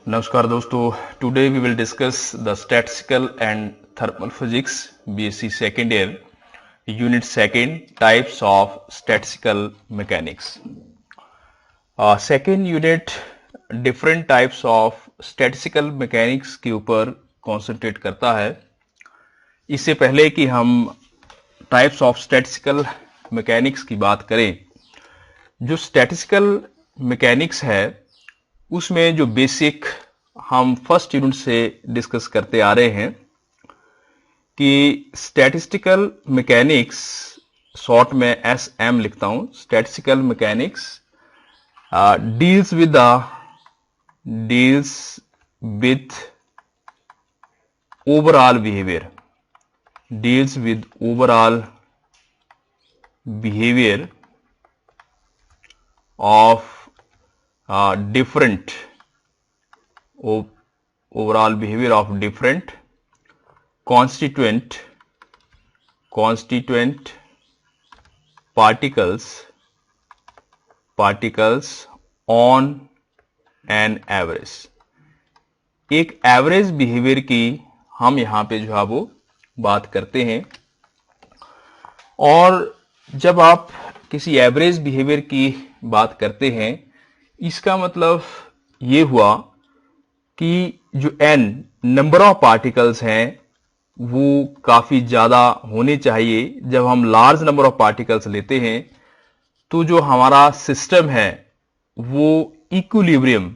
नमस्कार दोस्तों, today we will discuss the statistical and thermal physics BSc second year unit second types of statistical mechanics. Second unit different types of statistical mechanics के ऊपर concentrate करता है। इससे पहले कि हम टाइप्स ऑफ स्टैटिस्टिकल मैकेनिक्स की बात करें, जो स्टैटिस्टिकल मैकेनिक्स है उसमें जो बेसिक हम फर्स्ट यूनिट से डिस्कस करते आ रहे हैं कि स्टैटिस्टिकल मैकेनिक्स, शॉर्ट में एसएम लिखता हूं, statistical mechanics deals with overall behaviour of different constituent particles on an average। एक एवरेज बिहेवियर की हम यहां पे जो है वो बात करते हैं। और जब आप किसी एवरेज बिहेवियर की बात करते हैं, इसका मतलब ये हुआ कि जो n नंबर ऑफ पार्टिकल्स हैं वो काफी ज्यादा होने चाहिए। जब हम लार्ज नंबर ऑफ पार्टिकल्स लेते हैं तो जो हमारा सिस्टम है वो इक्विलिब्रियम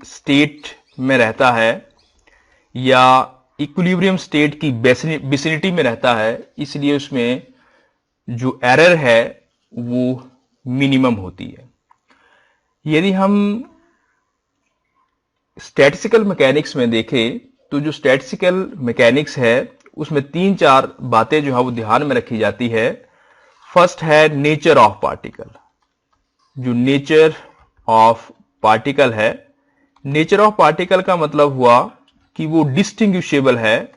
स्टेट में रहता है या इक्विलिब्रियम स्टेट की विसिनिटी में रहता है, इसलिए उसमें जो एरर है वो मिनिमम होती है। यदि हम स्टैटिस्टिकल मैकेनिक्स में देखें तो जो स्टैटिस्टिकल मैकेनिक्स है उसमें 3-4 बातें जो है वो ध्यान में रखी जाती है। फर्स्ट है नेचर ऑफ पार्टिकल। जो नेचर ऑफ पार्टिकल है, नेचर ऑफ पार्टिकल का मतलब हुआ कि वो डिस्टिंग्विशेबल है।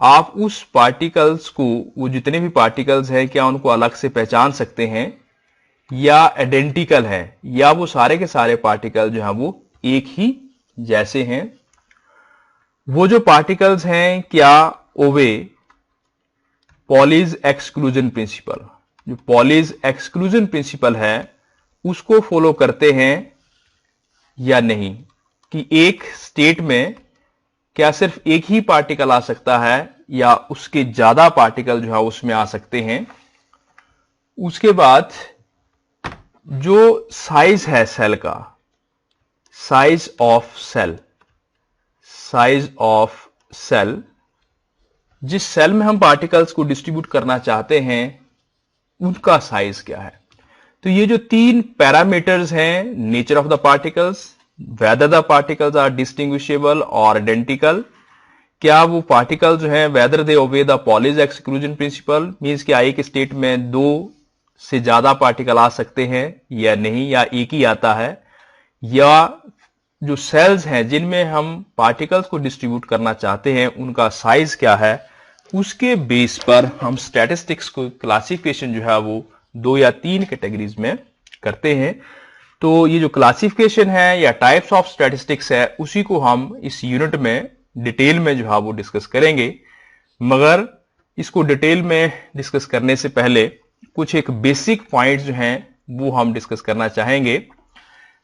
आप उस पार्टिकल्स को, वो जितने भी पार्टिकल्स हैं, क्या उनको अलग से पहचान सकते हैं या आइडेंटिकल है, या वो सारे के सारे पार्टिकल जो हैं वो एक ही जैसे हैं। वो जो पार्टिकल्स हैं, क्या ओवे पॉलीज एक्सक्लूजन प्रिंसिपल, जो पॉलीज एक्सक्लूजन प्रिंसिपल है उसको फॉलो करते हैं या नहीं, कि एक स्टेट में क्या सिर्फ एक ही पार्टिकल आ सकता है या उसके ज्यादा पार्टिकल जो है उसमें आ सकते हैं। उसके बाद जो साइज है सेल का, साइज ऑफ सेल, जिस सेल में हम पार्टिकल्स को डिस्ट्रीब्यूट करना चाहते हैं उनका साइज क्या है। तो ये जो 3 पैरामीटर्स हैं, nature of the particles, whether the particles are distinguishable और आइडेंटिकल, क्या वो पार्टिकल जो है whether they obey the Pauli's exclusion principle, means कि एक स्टेट में 2 से ज्यादा पार्टिकल आ सकते हैं या नहीं, या एक ही आता है, या जो सेल्स हैं जिनमें हम पार्टिकल्स को डिस्ट्रीब्यूट करना चाहते हैं उनका साइज क्या है। उसके बेस पर हम स्टैटिस्टिक्स को क्लासिफिकेशन जो है वो 2 या 3 कैटेगरीज में करते हैं। तो ये जो क्लासिफिकेशन है या टाइप्स ऑफ स्टैटिस्टिक्स है उसी को हम इस यूनिट में डिटेल में जो है वो डिस्कस करेंगे। मगर इसको डिटेल में डिस्कस करने से पहले कुछ एक बेसिक पॉइंट्स जो हैं वो हम डिस्कस करना चाहेंगे।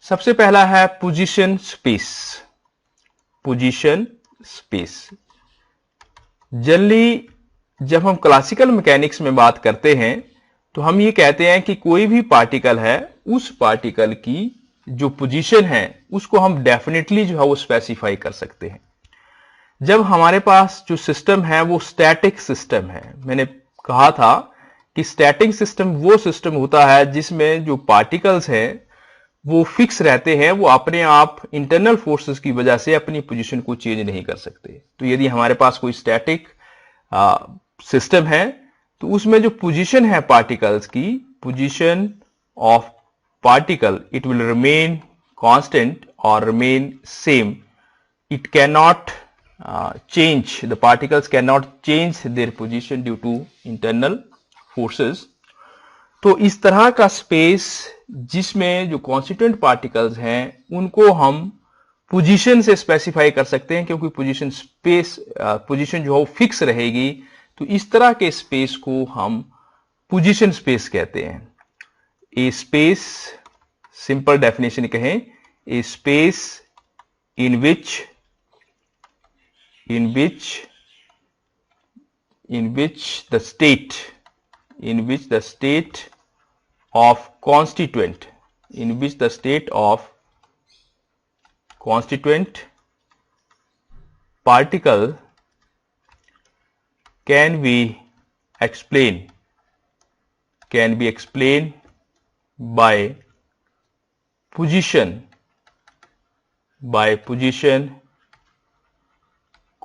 सबसे पहला है पोजीशन स्पेस। जनरली जब हम क्लासिकल मैकेनिक्स में बात करते हैं तो हम ये कहते हैं कि कोई भी पार्टिकल है, उस पार्टिकल की जो पोजीशन है उसको हम डेफिनेटली जो है वो स्पेसिफाई कर सकते हैं। जब हमारे पास जो सिस्टम है वो स्टैटिक सिस्टम है, मैंने कहा था कि स्टैटिक सिस्टम वो सिस्टम होता है जिसमें जो पार्टिकल्स हैं वो फिक्स रहते हैं, वो अपने आप इंटरनल फोर्सेस की वजह से अपनी पोजीशन को चेंज नहीं कर सकते। तो यदि हमारे पास कोई स्टैटिक सिस्टम है तो उसमें जो पोजीशन है पार्टिकल्स की, position of particle, it will remain constant और remain same. It can not change, the particles cannot change their position due to internal forces। तो इस तरह का स्पेस जिसमें जो कॉन्स्टिट्यूएंट पार्टिकल्स हैं उनको हम पोजीशन से स्पेसिफाई कर सकते हैं, क्योंकि पोजीशन जो है फिक्स रहेगी। तो इस तरह के स्पेस को हम पोजीशन स्पेस कहते हैं। ए स्पेस, सिंपल डेफिनेशन कहें, ए space in which the state of constituent particle can be explained by position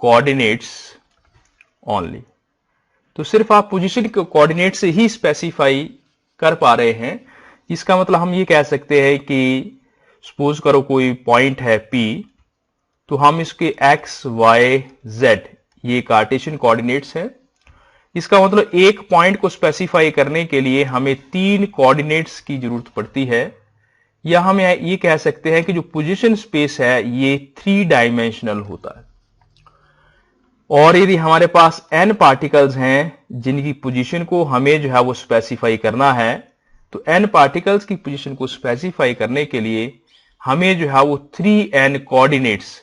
coordinates only. तो सिर्फ आप पोजीशन के कोऑर्डिनेट से ही स्पेसिफाई कर पा रहे हैं। इसका मतलब हम ये कह सकते हैं कि सपोज करो कोई पॉइंट है P, तो हम इसके x, y, z ये कार्टेशियन कोऑर्डिनेट्स हैं। इसका मतलब एक पॉइंट को स्पेसिफाई करने के लिए हमें 3 कोऑर्डिनेट्स की जरूरत पड़ती है, या हम ये कह सकते हैं कि जो पोजीशन स्पेस है ये 3 डायमेंशनल होता है। और यदि हमारे पास n पार्टिकल्स हैं जिनकी पोजीशन को हमें जो है वो स्पेसिफाई करना है, तो n पार्टिकल्स की पोजीशन को स्पेसिफाई करने के लिए हमें जो है वो 3n कोऑर्डिनेट्स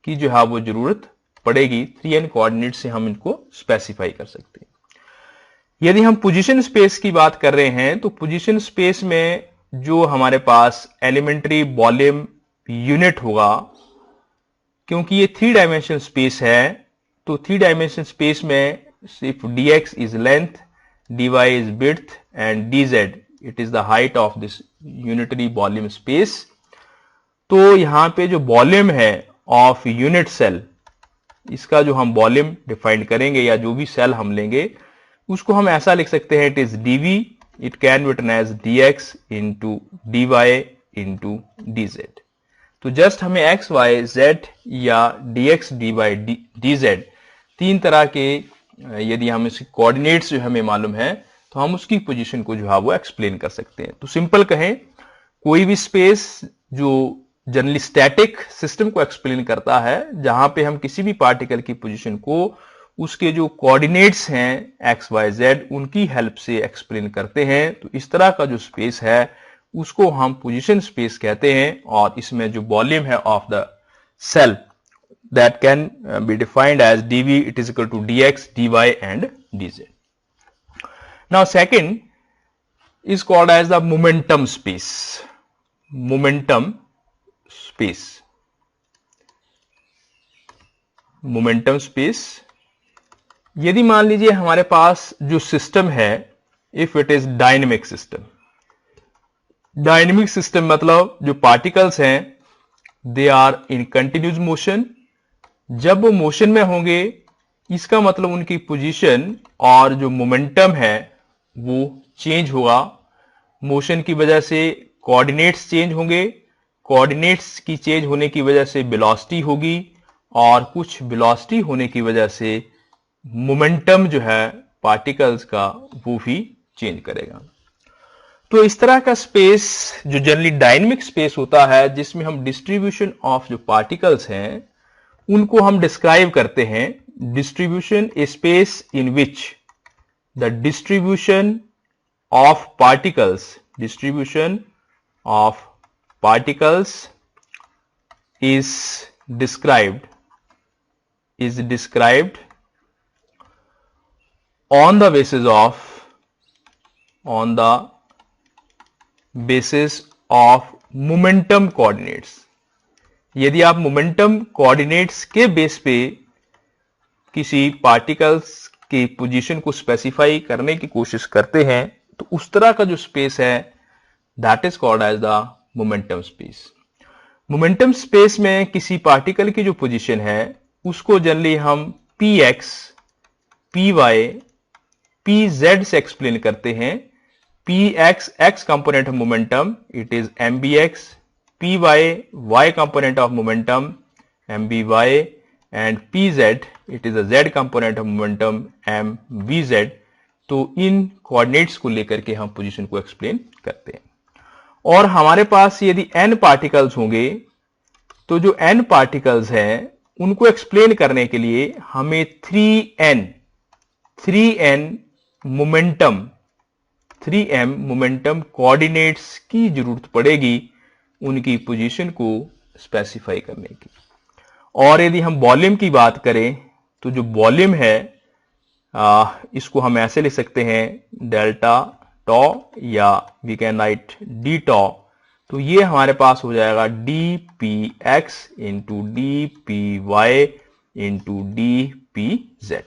की जो है वो जरूरत पड़ेगी। 3n कोऑर्डिनेट्स से हम इनको स्पेसिफाई कर सकते हैं। यदि हम पोजीशन स्पेस की बात कर रहे हैं, तो पोजीशन स्पेस में जो हमारे पास एलिमेंट्री वॉल्यूम यूनिट होगा, क्योंकि ये 3 डायमेंशन स्पेस है, तो 3 डायमेंशन स्पेस में सिर्फ dx is length, dy is width and dz it is the height of this unitary volume space. तो यहां पे जो वॉल्यूम है ऑफ यूनिट सेल, इसका जो हम वॉल्यूम डिफाइन करेंगे या जो भी सेल हम लेंगे उसको हम ऐसा लिख सकते हैं, it is dv, it can be written as dx into dy into dz। तो जस्ट हमें x, y, z या dx, dy, dz 3 तरह के यदि हम इसके कोऑर्डिनेट्स जो हमें मालूम है तो हम उसकी पोजीशन को जो है वो एक्सप्लेन कर सकते हैं। तो सिंपल कहें, कोई भी स्पेस जो जनरली स्टैटिक सिस्टम को एक्सप्लेन करता है, जहां पे हम किसी भी पार्टिकल की पोजीशन को उसके जो कोऑर्डिनेट्स हैं x, y, z उनकी हेल्प से एक्सप्लेन करते हैं। तो इस तरह का जो स्पेस है उसको हम पोजीशन स्पेस कहते हैं, और इसमें जो वॉल्यूम है of the cell that can be defined as dv it is equal to dx, dy and dz। Now second is called as the momentum space. Momentum space, यदि मान लीजिए हमारे पास जो सिस्टम है, if it is dynamic system मतलब जो particles हैं they are in continuous motion. जब वो मोशन में होंगे इसका मतलब उनकी पोजीशन और जो मोमेंटम है वो चेंज होगा। मोशन की वजह से कोऑर्डिनेट्स चेंज होंगे, कोऑर्डिनेट्स की चेंज होने की वजह से वेलोसिटी होगी, और कुछ वेलोसिटी होने की वजह से मोमेंटम जो है पार्टिकल्स का वो भी चेंज करेगा। तो इस तरह का स्पेस जो जनरली डायनेमिक स्पेस होता है, जिसमें हम डिस्ट्रीब्यूशन ऑफ जो पार्टिकल्स हैं उनको हम डिस्क्राइब करते हैं। Distribution A space in which the distribution of particles is described on the basis of momentum coordinates। यदि आप मोमेंटम कोऑर्डिनेट्स के बेस पे किसी पार्टिकल्स की पोजीशन को स्पेसिफाई करने की कोशिश करते हैं तो उस तरह का जो स्पेस है that is called as the momentum space. Momentum space में किसी पार्टिकल की जो पोजीशन है उसको जनरली हम px, py, pz से एक्सप्लेन करते हैं। px x component of momentum it is mbx, py y component of momentum mby, and pz it is a z component of momentum mvz। तो इन coordinates को लेकर के हम पोजीशन को एक्सप्लेन करते हैं। और हमारे पास यदि n पार्टिकल्स होंगे तो जो n पार्टिकल्स हैं उनको एक्सप्लेन करने के लिए हमें 3n मोमेंटम कोऑर्डिनेट्स की जरूरत पड़ेगी उनकी पोजीशन को स्पेसिफाई करने की। और यदि हम वॉल्यूम की बात करें तो जो वॉल्यूम है इसको हम ऐसे लिख सकते हैं डेल्टा टॉ या we can write d tau. तो ये हमारे पास हो जाएगा d p x into d p y into d p z.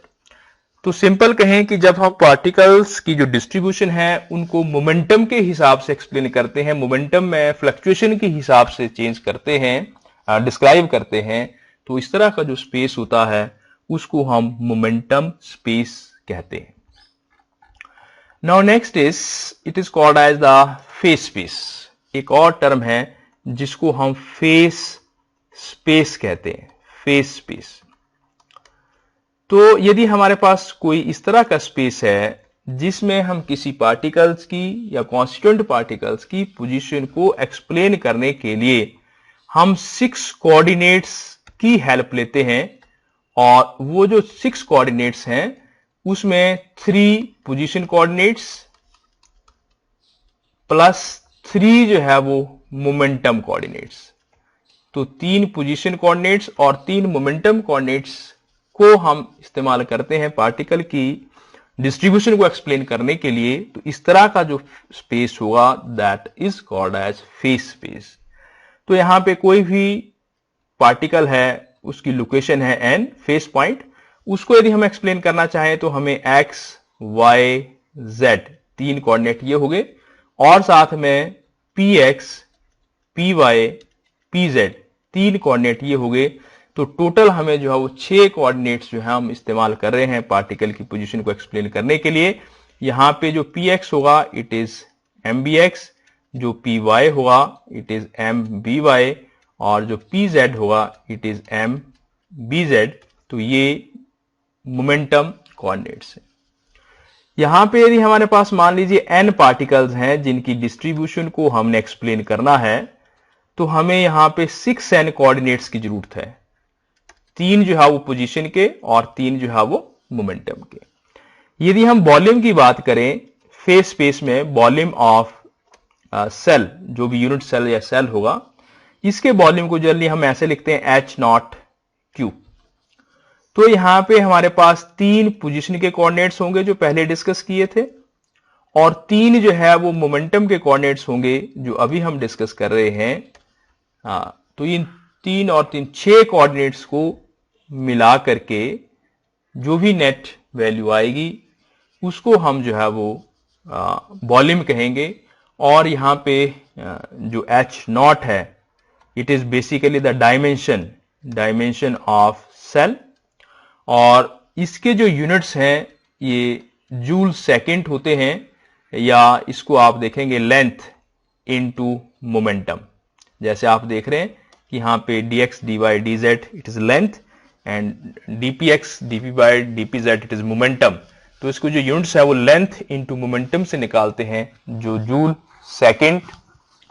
तो सिंपल कहें कि जब हम पार्टिकल्स की जो डिस्ट्रीब्यूशन है उनको मोमेंटम के हिसाब से एक्सप्लेन करते हैं, मोमेंटम में फ्लक्चुएशन के हिसाब से चेंज करते हैं, डिस्क्राइब करते हैं, तो इस तरह का जो स्पेस होता है उसको हम मोमेंटम स्पेस कहते हैं। Now next is it is called as the phase space. एक और टर्म है जिसको हम फेस स्पेस कहते हैं, फेस स्पेस। तो यदि हमारे पास कोई इस तरह का स्पेस है जिसमें हम किसी पार्टिकल्स की या कॉन्स्टिट्यूएंट पार्टिकल्स की पोजीशन को एक्सप्लेन करने के लिए हम 6 कोऑर्डिनेट्स की हेल्प लेते हैं, और वो जो 6 कोऑर्डिनेट्स हैं उसमें 3 पोजीशन कोऑर्डिनेट्स प्लस 3 जो है वो मोमेंटम कोऑर्डिनेट्स। तो 3 पोजीशन कोऑर्डिनेट्स और 3 मोमेंटम कोऑर्डिनेट्स को हम इस्तेमाल करते हैं पार्टिकल की डिस्ट्रीब्यूशन को एक्सप्लेन करने के लिए। तो इस तरह का जो स्पेस होगा that is called as phase space. तो यहां पे कोई भी पार्टिकल है उसकी लोकेशन है n, फेस पॉइंट, उसको यदि हम एक्सप्लेन करना चाहें तो हमें x, y, z 3 कोऑर्डिनेट ये हो गए, और साथ में px, py, pz 3 कोऑर्डिनेट ये हो गए। तो टोटल हमें जो है वो 6 कोऑर्डिनेट्स जो है हम इस्तेमाल कर रहे हैं पार्टिकल की पोजीशन को एक्सप्लेन करने के लिए। यहां पे जो px होगा इट इज mbx, जो py होगा इट इज mby, और जो pz होगा इट इज mbz। तो ये मोमेंटम कोऑर्डिनेट्स है। यहां पे यदि हमारे पास मान लीजिए n पार्टिकल्स हैं जिनकी डिस्ट्रीब्यूशन को हमने एक्सप्लेन करना है, तो हमें यहां पे 6n कोऑर्डिनेट्स की जरूरत है। 3 जो है वो पोजीशन के और 3 जो है वो मोमेंटम के। यदि हम वॉल्यूम की बात करें फेस स्पेस में, वॉल्यूम ऑफ सेल, जो भी यूनिट सेल या सेल होगा, इसके वॉल्यूम को जनरली हम ऐसे लिखते हैं H0 क्यूब। तो यहां पे हमारे पास 3 पोजीशन के कोऑर्डिनेट्स होंगे जो पहले डिस्कस किए थे, और 3 जो है वो मोमेंटम के कोऑर्डिनेट्स होंगे जो अभी हम डिस्कस कर रहे हैं। तो इन 3 और 3 6 कोऑर्डिनेट्स को मिला करके जो भी नेट वैल्यू आएगी उसको हम जो है वो वॉल्यूम कहेंगे। और यहां पे जो H0 है it is basically the dimension of cell, और इसके जो यूनिट्स हैं ये जूल सेकेंड होते हैं, या इसको आप देखेंगे लेंथ इनटू मोमेंटम। जैसे आप देख रहे हैं कि यहां पे dx dy dz it is length, and dpx dpy dpz it is momentum. तो इसको जो यूनिट्स है वो लेंथ इनटू मोमेंटम से निकालते हैं जो जूल सेकेंड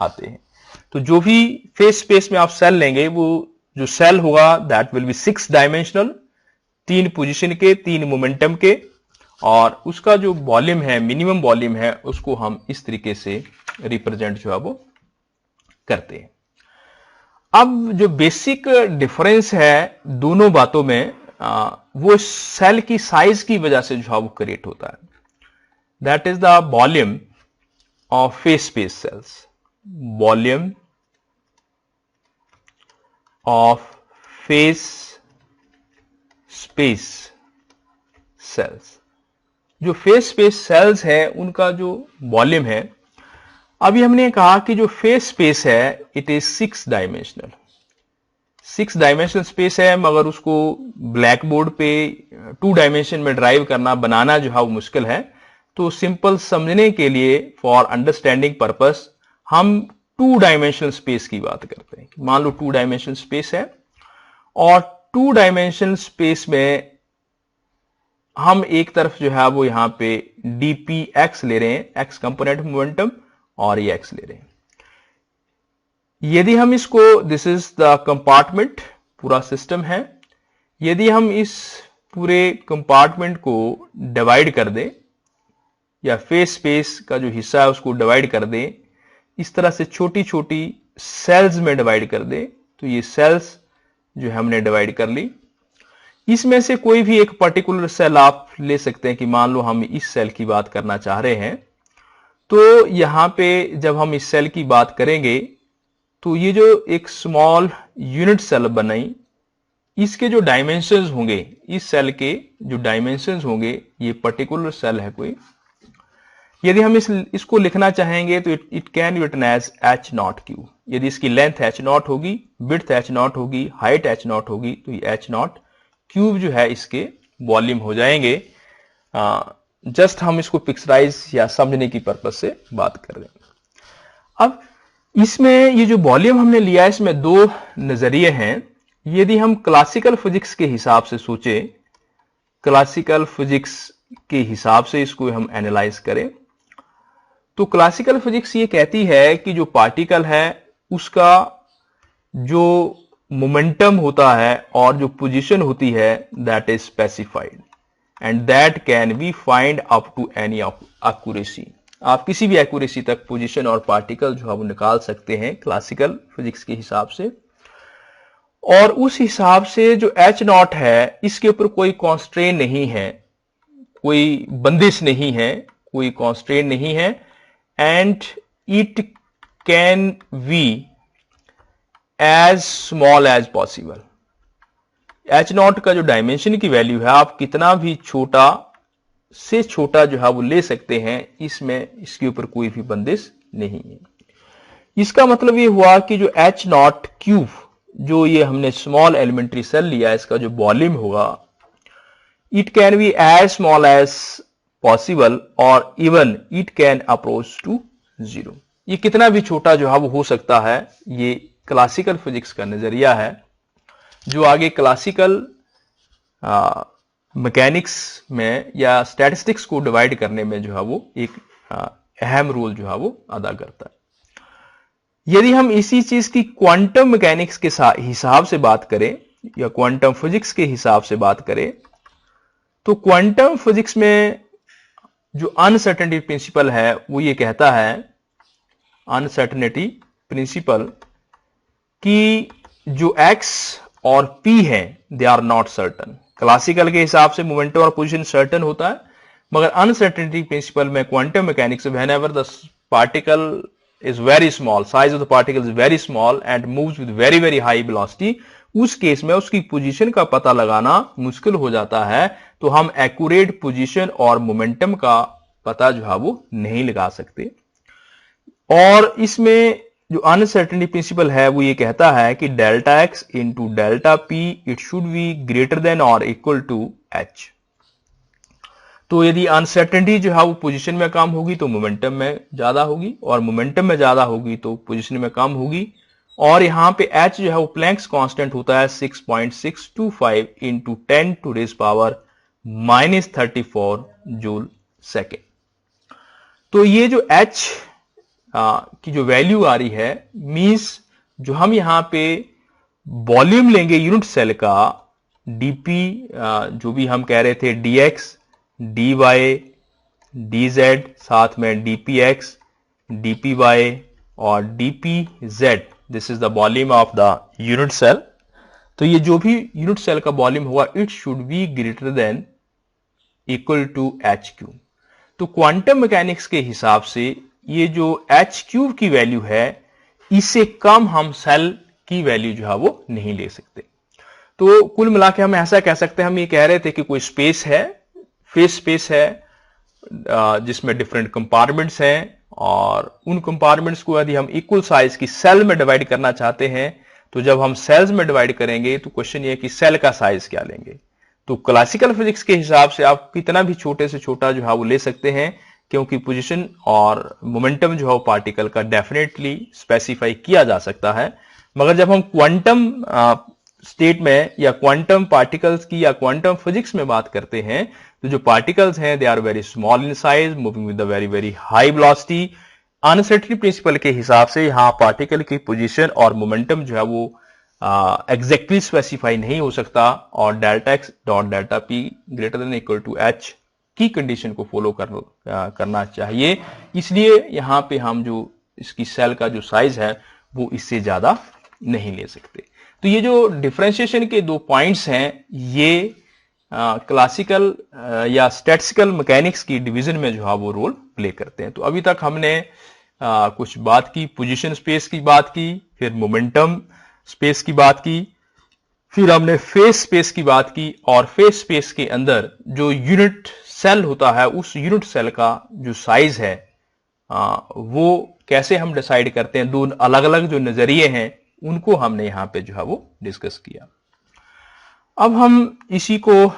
आते हैं। तो जो भी फेस स्पेस में आप सेल लेंगे वो जो सेल होगा that will be 6 dimensional, 3 position के, 3 मोमेंटम के, और उसका जो वॉल्यूम है, मिनिमम वॉल्यूम है, उसको हम इस तरीके से रिप्रेजेंट जो है वो करते हैं। अब जो बेसिक डिफरेंस है दोनों बातों में वो सेल की साइज की वजह से जो है वो क्रिएट होता है। That is the volume of phase space cells, volume of phase space cells. जो फेस स्पेस सेल्स है उनका जो वॉल्यूम है, अभी हमने कहा कि जो फेस स्पेस है it is 6 dimensional, 6 dimensional space है, मगर उसको ब्लैक बोर्ड पे 2 डायमेंशन में ड्राइव करना, बनाना जो है वो मुश्किल है। तो सिंपल समझने के लिए फॉर अंडरस्टैंडिंग पर्पस हम 2 डायमेंशनल स्पेस की बात करते हैं। मान लो 2 डायमेंशनल स्पेस है, और 2 डायमेंशनल स्पेस में हम एक तरफ जो है वो यहां पे dpx ले रहे हैं, x कंपोनेंट मोमेंटम, और ये x ले रहे हैं। यदि हम इसको, दिस इज द कंपार्टमेंट, पूरा सिस्टम है, यदि हम इस पूरे कंपार्टमेंट को डिवाइड कर दें, या फेस स्पेस का जो हिस्सा है उसको डिवाइड कर दें, इस तरह से छोटी छोटी सेल्स में डिवाइड कर दें, तो ये सेल्स जो है हमने डिवाइड कर ली। इसमें से कोई भी एक पर्टिकुलर सेल आप ले सकते हैं कि मान लो हम इस सेल की बात करना चाह रहे हैं, तो यहां पे जब हम इस सेल की बात करेंगे तो ये जो एक स्मॉल यूनिट सेल बनाई, इसके जो डायमेंशंस होंगे, इस सेल के जो डायमेंशंस होंगे, ये पर्टिकुलर सेल है कोई, यदि हम इसको लिखना चाहेंगे तो it can be written as h naught q. यदि इसकी लेंथ एच नॉट होगी, विड्थ एच नॉट होगी, हाइट एच नॉट होगी, तो ये एच नॉट क्यूब जो है इसके वॉल्यूम हो जाएंगे। जस्ट हम इसको पिक्चराइज या समझने की पर्पज से बात कर रहे हैं। अब इसमें ये जो वॉल्यूम हमने लिया है, इसमें दो नजरिए हैं। यदि हम क्लासिकल फिजिक्स के हिसाब से सोचे, क्लासिकल फिजिक्स के हिसाब से इसको हम एनालाइज करें, तो क्लासिकल फिजिक्स ये कहती है कि जो पार्टिकल है उसका जो मोमेंटम होता है और जो पोजीशन होती है, that is specified and that can be find up to any accuracy. आप किसी भी एक्यूरेसी तक पोजीशन और पार्टिकल जो है वो निकाल सकते हैं क्लासिकल फिजिक्स के हिसाब से। और उस हिसाब से जो एच नॉट है, इसके ऊपर कोई कॉन्स्ट्रेन नहीं है, कोई बंदिश नहीं है, कोई कॉन्स्ट्रेन नहीं है, and it can be as small as possible. H naught का जो डायमेंशन की वैल्यू है, आप कितना भी छोटा से छोटा जो है वो ले सकते हैं, इसमें इसके ऊपर कोई भी बंदिश नहीं है। इसका मतलब ये हुआ कि जो एच नॉट क्यूब, जो ये हमने स्मॉल एलिमेंट्री सेल लिया, इसका जो वॉल्यूम होगा, it can be as small as possible और even it can approach to zero. ये कितना भी छोटा जो है वो हो सकता है। ये क्लासिकल फिजिक्स का नजरिया है, जो आगे क्लासिकल मैकेनिक्स में या स्टैटिस्टिक्स को डिवाइड करने में जो है वो एक अहम रोल जो है वो अदा करता है। यदि हम इसी चीज की क्वांटम मैकेनिक्स के हिसाब से बात करें या क्वांटम फिजिक्स के हिसाब से बात करें, तो क्वांटम फिजिक्स में जो अनसर्टेनिटी प्रिंसिपल है वो ये कहता है, अनसर्टेनिटी प्रिंसिपल, कि जो x और p है they are not certain. Classical के हिसाब से मोमेंटम और पोजीशन सर्टन होता है, मगर अनसर्टेनिटी प्रिंसिपल में quantum mechanics, when ever the particle is very small, size of the particle is very small and moves with very very high velocity, उस case में उसकी पोजीशन का पता लगाना मुश्किल हो जाता है, तो हम एक्यूरेट पोजीशन और मोमेंटम का पता जो है वो नहीं लगा सकते। और इसमें जो अनसर्टेनिटी प्रिंसिपल है वो ये कहता है कि delta x into delta P it should be greater then और इक्वल टू एच। तो यदि अनसर्टेनिटी जो है वो पोजीशन में कम होगी तो मोमेंटम में ज्यादा होगी, और मोमेंटम में ज्यादा होगी तो पोजीशन में कम होगी। और यहां पे h जो है वो प्लैंक्स कांस्टेंट होता है 6.625 into 10 to raise power -34 joule second. तो ये जो h की जो वैल्यू आ रही है, मींस जो हम यहां पे वॉल्यूम लेंगे यूनिट सेल का, dp जो भी हम कह रहे थे dx dy dz, साथ में dpx dpy और dpz, this is the volume of the unit cell. तो ये जो भी यूनिट सेल का वॉल्यूम होगा, it should be greater than equal to h cube. तो क्वांटम मैकेनिक्स के हिसाब से ये जो एच क्यूब की वैल्यू है, इससे कम हम सेल की वैल्यू जो है वो नहीं ले सकते। तो कुल मिला के हम ऐसा कह सकते हैं, हम ये कह रहे थे कि कोई स्पेस है, फेस स्पेस है, जिसमें डिफरेंट कंपार्टमेंट्स हैं, और उन कंपार्टमेंट्स को यदि हम इक्वल साइज की सेल में डिवाइड करना चाहते हैं, तो जब हम सेल्स में डिवाइड करेंगे तो क्वेश्चन ये है कि सेल का साइज क्या लेंगे। तो क्लासिकल फिजिक्स के हिसाब से आप कितना भी छोटे से छोटा जो है वो ले सकते हैं, क्योंकि पोजीशन और मोमेंटम जो है पार्टिकल का डेफिनेटली स्पेसिफाई किया जा सकता है। मगर जब हम क्वांटम स्टेट में या क्वांटम पार्टिकल्स की या क्वांटम फिजिक्स में बात करते हैं तो जो पार्टिकल्स हैं they are very small in size, moving with very very high velocity. Uncertainty principle के हिसाब से यहाँ पार्टिकल की पोजीशन और मोमेंटम जो है वो एग्जैक्टली स्पेसिफाई नहीं हो सकता और delta x dot delta p greater than equal to h की कंडीशन को फॉलो करना चाहिए। इसलिए यहाँ पे हम जो इसकी सेल का जो साइज है वो इससे ज्यादा नहीं ले सकते। तो ये जो डिफरेंशिएशन के दो पॉइंट्स हैं ये क्लासिकल या स्टैटिस्टिकल मैकेनिक्स की डिवीजन में जो है वो रोल प्ले करते हैं। तो अभी तक हमने कुछ बात की, पोजीशन स्पेस की बात की, फिर मोमेंटम स्पेस की बात की, फिर हमने फेस स्पेस की बात की और फेस स्पेस के अंदर जो यूनिट सेल होता है उस यूनिट सेल का जो साइज है वो कैसे हम डिसाइड करते हैं। दो अलग अलग जो नजरिए हैं उनको हमने यहां पे जो है वो डिस्कस किया। अब हम इसी को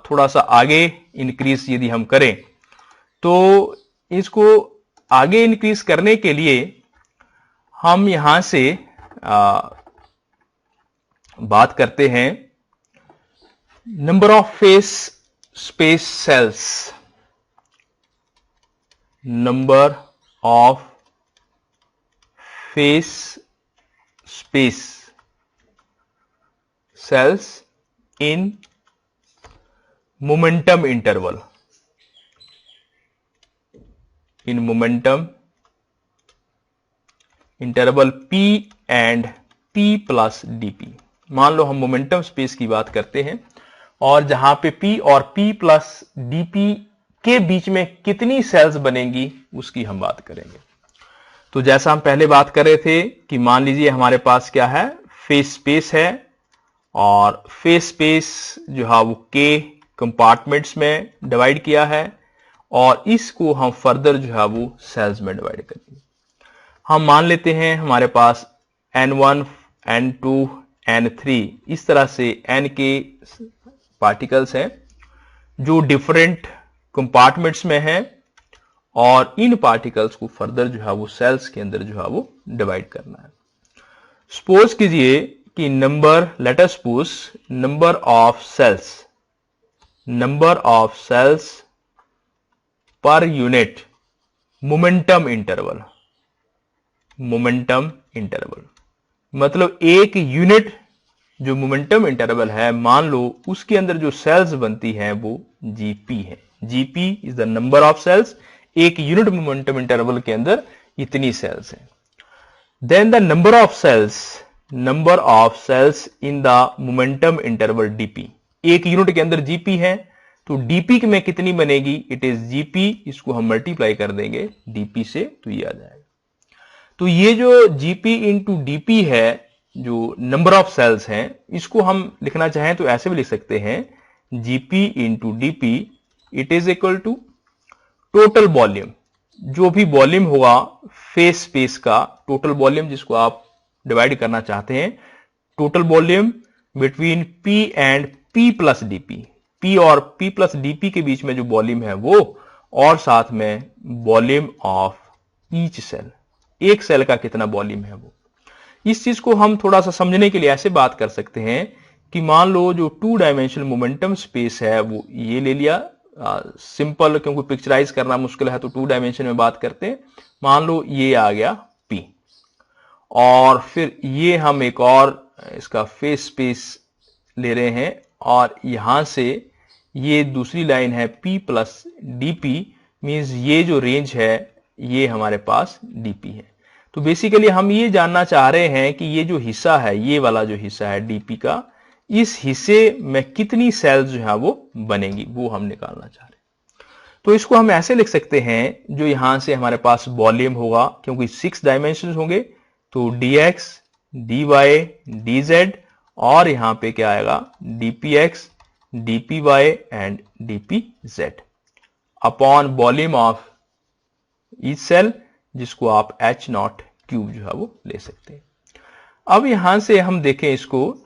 थोड़ा सा आगे इंक्रीज यदि हम करें तो इसको आगे इंक्रीज करने के लिए हम यहां से बात करते हैं number of phase space cells, number of phase space cells in momentum interval, in momentum interval p and p plus dp। मान लो हम मोमेंटम स्पेस की बात करते हैं और जहां पे p और p प्लस dp के बीच में कितनी सेल्स बनेंगी उसकी हम बात करेंगे। तो जैसा हम पहले बात कर रहे थे कि मान लीजिए हमारे पास क्या है, फेस स्पेस है और फेस स्पेस जो है वो के कंपार्टमेंट्स में डिवाइड किया है और इसको हम फर्दर जो है वो सेल्स में डिवाइड करेंगे। हम मान लेते हैं हमारे पास N1, N2, N3 इस तरह से N के पार्टिकल्स हैं जो डिफरेंट कंपार्टमेंट्स में हैं और इन पार्टिकल्स को फर्दर जो है वो सेल्स के अंदर जो है वो डिवाइड करना है। सपोज कीजिए कि let us suppose number of cells per unit momentum interval मतलब एक यूनिट जो मोमेंटम इंटरवल है मान लो उसके अंदर जो सेल्स बनती हैं वो जीपी है। Gp is the number of cells, एक यूनिट मोमेंटम इंटरवल के अंदर इतनी सेल्स हैं। Then the number of cells in the momentum interval dp, एक यूनिट के अंदर जीपी है तो डीपी में कितनी बनेगी, इट इज जीपी, इसको हम मल्टीप्लाई कर देंगे डीपी से तो ये आ जाएगा। तो ये जो जीपी इंटू डीपी है जो नंबर ऑफ सेल्स हैं इसको हम लिखना चाहें तो ऐसे भी लिख सकते हैं gp into dp it is equal to total volume, जो भी वॉल्यूम होगा फेस स्पेस का टोटल वॉल्यूम जिसको आप डिवाइड करना चाहते हैं, total volume between P and P plus dp, P और P प्लस डीपी के बीच में जो वॉल्यूम है वो और साथ में वॉल्यूम ऑफ ईच सेल, एक सेल का कितना वॉल्यूम है वो। इस चीज को हम थोड़ा सा समझने के लिए ऐसे बात कर सकते हैं कि मान लो जो 2 डायमेंशनल मोमेंटम स्पेस है वो ये ले लिया, सिंपल क्योंकि पिक्चराइज करना मुश्किल है तो 2 डायमेंशन में बात करते हैं। मान लो ये आ गया P और फिर ये हम एक और इसका फेस स्पेस ले रहे हैं और यहां से ये दूसरी लाइन है P प्लस डीपी, मीन्स ये जो रेंज है ये हमारे पास डीपी है। तो बेसिकली हम ये जानना चाह रहे हैं कि ये जो हिस्सा है, ये वाला जो हिस्सा है डीपी का, इस हिस्से में कितनी सेल्स जो है वो बनेगी वो हम निकालना चाह रहे हैं। तो इसको हम ऐसे लिख सकते हैं, जो यहां से हमारे पास वॉल्यूम होगा क्योंकि 6 डायमेंशन होंगे तो dx, dy, dz और यहां पे क्या आएगा dpx, dpy and dpz upon volume of each cell जिसको आप h नॉट क्यूब जो है वो ले सकते हैं। अब यहां से हम देखें इसको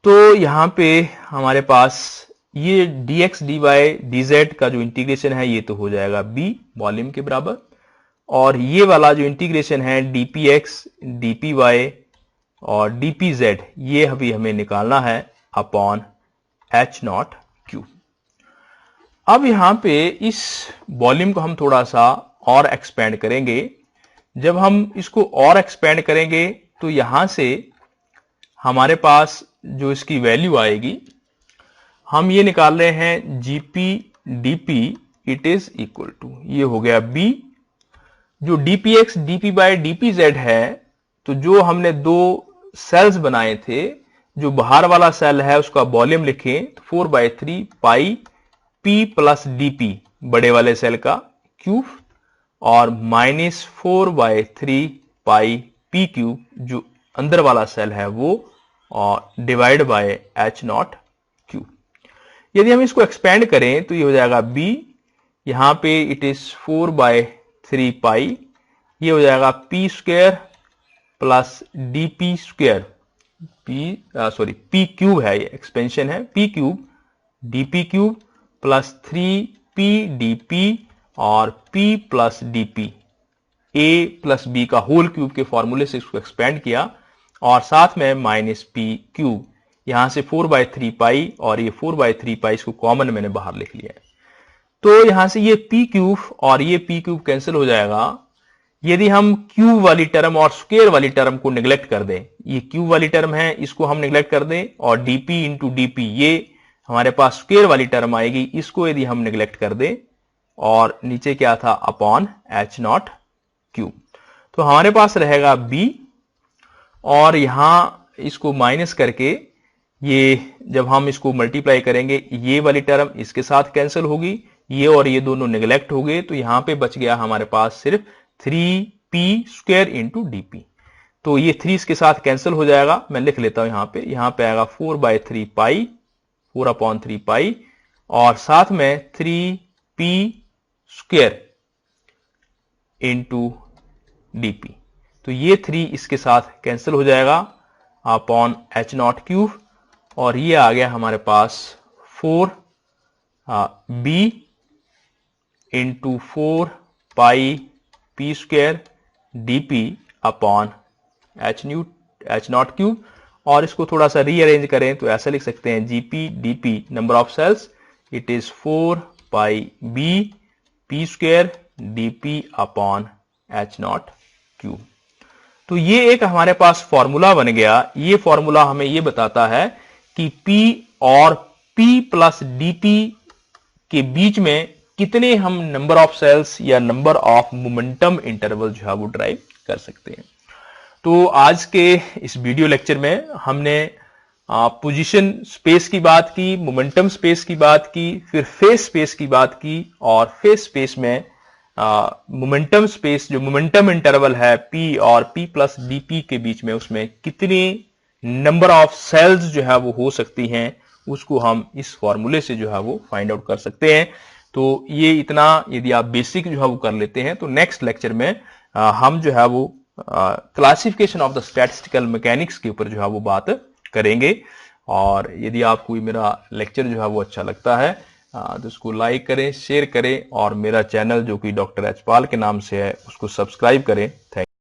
तो यहां पे हमारे पास ये dx, dy, dz का जो इंटीग्रेशन है ये तो हो जाएगा b वॉल्यूम के बराबर और ये वाला जो इंटीग्रेशन है dpx, dpy और dpz ये अभी हमें निकालना है अपॉन h नॉट क्यू। अब यहां पे इस वॉल्यूम को हम थोड़ा सा और एक्सपेंड करेंगे। जब हम इसको और एक्सपेंड करेंगे तो यहां से हमारे पास जो इसकी वैल्यू आएगी, हम ये निकाल रहे हैं gp dp it is equal to, ये हो गया बी, जो dpx dp बाय dpz है, तो जो हमने दो सेल्स बनाए थे, जो बाहर वाला सेल है उसका वॉल्यूम लिखें तो 4/3 पाई p प्लस dp बड़े वाले सेल का क्यूब और -4/3 पाई p क्यूब जो अंदर वाला सेल है वो, और divide by h naught cube. यदि हम इसको एक्सपेंड करें तो ये हो जाएगा b, यहां पे इट इज 4/3 पाई, ये हो जाएगा p square plus dp square, p cube है, ये एक्सपेंशन है, p cube dp cube plus 3p dp और p plus dp, a plus b का होल क्यूब के फॉर्मूले से इसको एक्सपेंड किया, और साथ में माइनस p क्यूब, यहां से 4/3 पाई और ये 4/3 पाई, इसको कॉमन मैंने बाहर लिख लिया है। तो यहां से ये p क्यूब और ये p क्यूब कैंसिल हो जाएगा। यदि हम क्यूब वाली टर्म और स्क्वायर वाली टर्म को निगलेक्ट कर दें, ये क्यूब वाली टर्म है इसको हम निगलेक्ट कर दें, और dp इंटू dp ये हमारे पास स्क्वायर वाली टर्म आएगी, इसको यदि हम निगलेक्ट कर दें, और नीचे क्या था अपॉन h नॉट क्यूब, तो हमारे पास रहेगा b, और यहां इसको माइनस करके ये जब हम इसको मल्टीप्लाई करेंगे ये वाली टर्म इसके साथ कैंसिल होगी, ये और ये दोनों निगलेक्ट हो गए, तो यहां पे बच गया हमारे पास सिर्फ 3p स्क्वायर इंटू dp। तो ये 3 इसके साथ कैंसिल हो जाएगा, मैं लिख लेता हूं यहां पे आएगा 4/3 पाई, 4/3 पाई, और साथ में 3p स्क्वायर इंटू dp, तो ये 3 इसके साथ कैंसिल हो जाएगा अपॉन h नॉट क्यूब, और ये आ गया हमारे पास 4b इंटू 4 पाई p square dp upon h naught cube, और इसको थोड़ा सा रीअरेंज करें तो ऐसा लिख सकते हैं gp dp number of cells it is 4 pi b p square dp upon h naught cube. तो ये एक हमारे पास फॉर्मूला बन गया। ये फॉर्मूला हमें ये बताता है कि p और p प्लस dp के बीच में कितने हम नंबर ऑफ सेल्स या नंबर ऑफ मोमेंटम इंटरवल जो है वो ड्राइव कर सकते हैं। तो आज के इस वीडियो लेक्चर में हमने पोजीशन स्पेस की बात की, मोमेंटम स्पेस की बात की, फिर फेस स्पेस की बात की, और फेस स्पेस में मोमेंटम स्पेस जो मोमेंटम इंटरवल है p और p प्लस dp के बीच में उसमें कितने नंबर ऑफ सेल्स जो है वो हो सकती हैं, उसको हम इस फॉर्मूले से जो है वो फाइंड आउट कर सकते हैं। तो ये इतना यदि आप बेसिक जो है वो कर लेते हैं, तो नेक्स्ट लेक्चर में हम जो है वो classification of the statistical mechanics के ऊपर जो है वो बात करेंगे। और यदि आपको मेरा लेक्चर जो है वो अच्छा लगता है तो इसको लाइक करें, शेयर करें, और मेरा चैनल जो कि डॉक्टर एचपाल के नाम से है उसको सब्सक्राइब करें। Thank you.